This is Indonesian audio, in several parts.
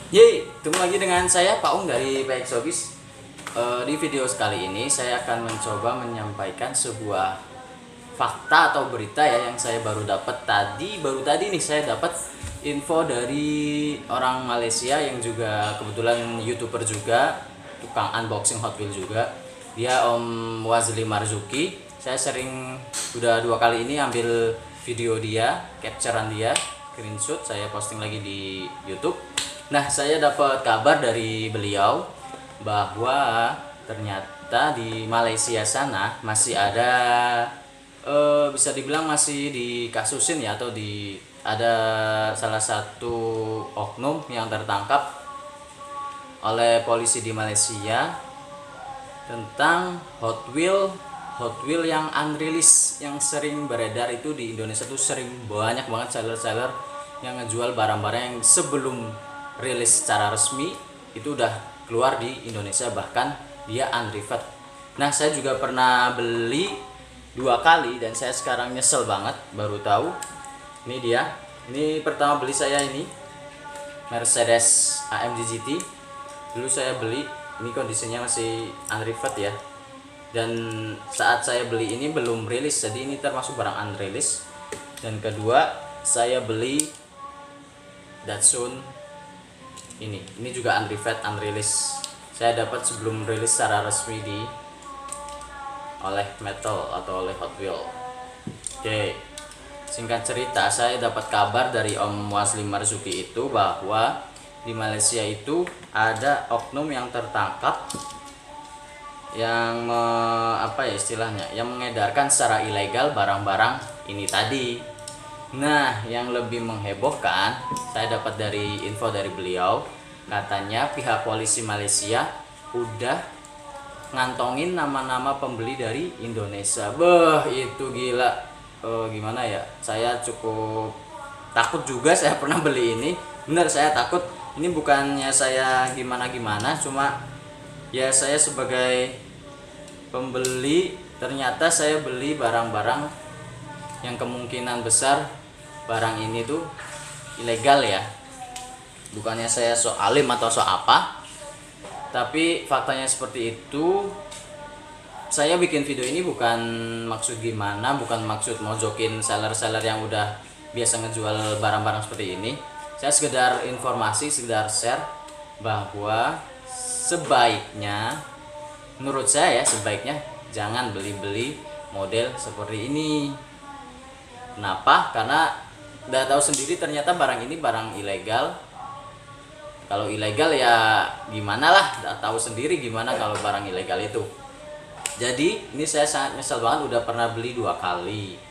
Yeay, ketemu lagi dengan saya Pak Ung dari PX Showbiz. Di video sekali ini saya akan mencoba menyampaikan sebuah fakta atau berita ya yang saya baru dapat baru tadi nih saya dapat info dari orang Malaysia yang juga kebetulan YouTuber juga, tukang unboxing Hot Wheels juga. Dia Om Wazli Marzuki. Saya sering udah 2 kali ini ambil video dia, capturean dia, screenshot saya posting lagi di YouTube. Nah, saya dapat kabar dari beliau bahwa ternyata di Malaysia sana masih ada bisa dibilang masih dikasusin ya, atau ada salah satu oknum yang tertangkap oleh polisi di Malaysia tentang Hot Wheel yang unreleased yang sering beredar itu di Indonesia tuh. Sering banyak banget seller-seller yang ngejual barang-barang yang sebelum rilis secara resmi itu udah keluar di Indonesia, bahkan dia unrevet. Nah, saya juga pernah beli 2 kali dan saya sekarang nyesel banget baru tahu. Ini dia. Ini pertama beli saya ini Mercedes AMG GT. Dulu saya beli, ini kondisinya masih unrevet ya. Dan saat saya beli ini belum rilis, jadi ini termasuk barang unrilis. Dan kedua, saya beli Datsun ini juga unrevet, unrilis. Saya dapat sebelum rilis secara resmi oleh Metal atau oleh Hot Wheel. Oke, singkat cerita, saya dapat kabar dari Om Wazli Marzuki itu bahwa di Malaysia itu ada oknum yang tertangkap yang yang mengedarkan secara ilegal barang-barang ini tadi. Nah, yang lebih menghebohkan, saya dapat dari info dari beliau, katanya pihak polisi Malaysia udah ngantongin nama-nama pembeli dari Indonesia. Itu gila. Gimana ya? Saya cukup takut juga. Saya pernah beli ini. Bener, saya takut. Ini bukannya saya gimana-gimana, cuma ya saya sebagai pembeli, ternyata saya beli barang-barang yang kemungkinan besar barang ini tuh ilegal ya. Bukannya saya so alim atau so apa, tapi faktanya seperti itu. Saya bikin video ini bukan maksud gimana, bukan maksud mojokin seller-seller yang udah biasa ngejual barang-barang seperti ini. Saya sekedar informasi, sekedar share bahwa sebaiknya, menurut saya ya, sebaiknya jangan beli-beli model seperti ini. Kenapa? Karena udah tahu sendiri ternyata barang ini barang ilegal. Kalau ilegal ya gimana lah, udah tahu sendiri gimana kalau barang ilegal itu. Jadi ini saya sangat nyesel banget, udah pernah beli 2 kali.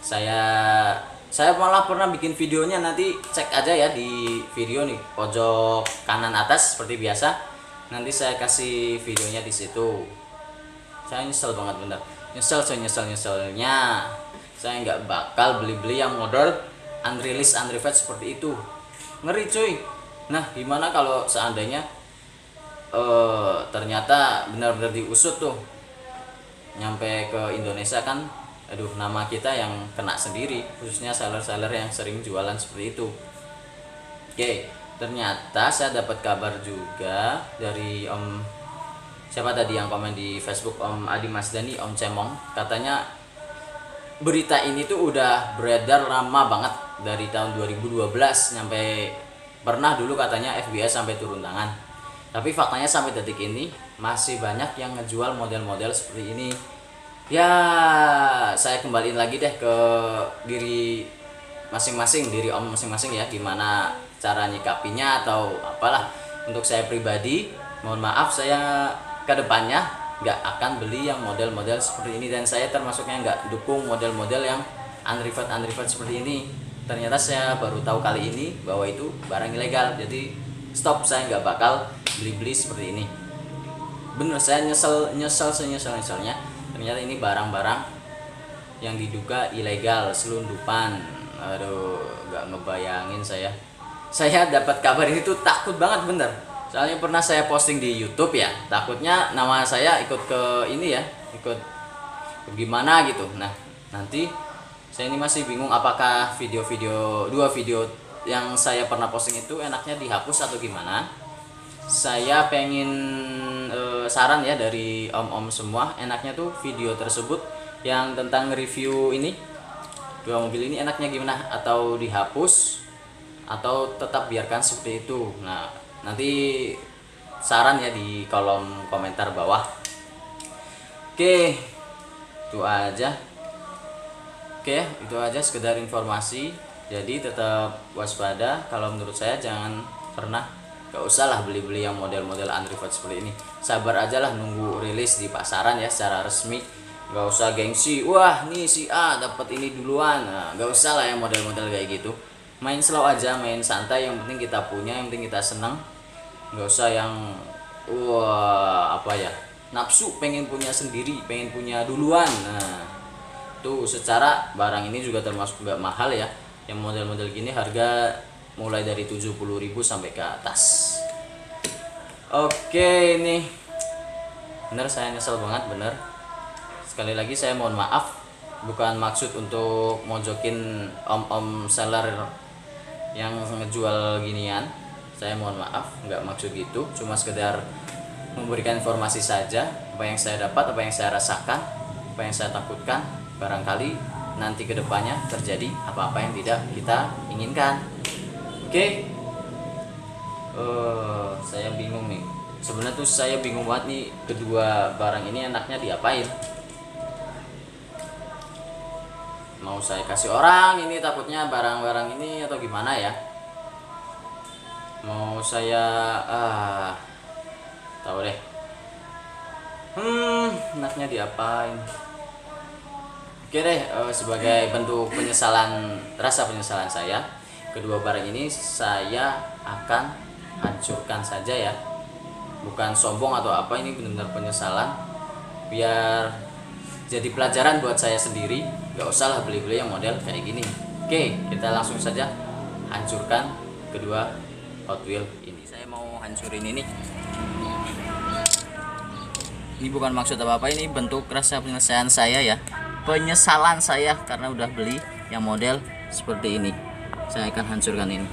Saya malah pernah bikin videonya, nanti cek aja ya di video nih pojok kanan atas seperti biasa. Nanti saya kasih videonya di situ. Saya nyesel banget bener. Nyesel-nyeselnya. Saya nggak bakal beli-beli yang model unreleased, unrevet seperti itu. Ngeri cuy. Nah, gimana kalau seandainya ternyata benar-benar diusut tuh, nyampe ke Indonesia kan, aduh, nama kita yang kena sendiri, khususnya seller-seller yang sering jualan seperti itu. Oke, ternyata saya dapat kabar juga dari Om, siapa tadi yang komen di Facebook, Om Adi Masdani, Om Cemong, katanya berita ini tuh udah beredar lama banget dari tahun 2012, sampai pernah dulu katanya FBI sampai turun tangan. Tapi faktanya sampai detik ini masih banyak yang ngejual model-model seperti ini. Ya, saya kembaliin lagi deh ke diri masing-masing, diri Om masing-masing ya, gimana cara nyikapinya atau apalah. Untuk saya pribadi, mohon maaf, saya kedepannya nggak akan beli yang model-model seperti ini, dan saya termasuknya nggak dukung model-model yang unrevet seperti ini. Ternyata saya baru tahu kali ini bahwa itu barang ilegal, jadi stop, saya nggak bakal beli-beli seperti ini. Bener, saya nyesel senyesal-nyesalnya. Ternyata ini barang-barang yang diduga ilegal, selundupan. Aduh, nggak ngebayangin saya dapat kabar ini tuh takut banget bener. Soalnya pernah saya posting di YouTube ya, takutnya nama saya ikut ke ini ya, ikut gimana gitu. Nah, nanti saya ini masih bingung apakah 2 video yang saya pernah posting itu enaknya dihapus atau gimana. Saya pengen saran ya dari om-om semua, enaknya tuh video tersebut yang tentang review ini dua mobil ini enaknya gimana, atau dihapus atau tetap biarkan seperti itu. Nah, nanti saran ya di kolom komentar bawah. Oke, itu aja. Oke, itu aja sekedar informasi. Jadi tetap waspada. Kalau menurut saya jangan pernah, gak usah lah beli-beli yang model-model unreviewed seperti ini. Sabar aja lah nunggu rilis di pasaran ya secara resmi. Gak usah gengsi, wah nih si A dapat ini duluan. Nah, gak usah lah yang model-model kayak gitu. Main slow aja, main santai, yang penting kita punya, yang penting kita senang. Gak usah yang wah apa ya, nafsu pengen punya sendiri, pengen punya duluan. Nah, tuh secara barang ini juga termasuk gak mahal ya. Yang model-model gini harga mulai dari 70.000 sampai ke atas. Oke, ini bener saya nyesel banget, bener. Sekali lagi saya mohon maaf, bukan maksud untuk mojokin om-om seller yang ngejual ginian. Saya mohon maaf, nggak maksud gitu, cuma sekedar memberikan informasi saja apa yang saya dapat, apa yang saya rasakan, apa yang saya takutkan. Barangkali nanti kedepannya terjadi apa-apa yang tidak kita inginkan. Oke. Saya bingung nih. Sebenarnya tuh saya bingung banget nih, kedua barang ini enaknya diapain. Mau saya kasih orang ini takutnya barang-barang ini atau gimana ya? Mau saya tahu deh. Enaknya diapain? Oke deh, sebagai bentuk penyesalan, rasa penyesalan saya, kedua barang ini saya akan hancurkan saja ya. Bukan sombong atau apa, ini benar-benar penyesalan. Biar jadi pelajaran buat saya sendiri, gak usah lah beli-beli yang model kayak gini. Oke, kita langsung saja hancurkan kedua Hot Wheels ini. Saya mau hancurin ini. Ini bukan maksud apa-apa, ini bentuk rasa penyesalan saya ya. Penyesalan saya karena udah beli yang model seperti ini. Saya akan hancurkan ini.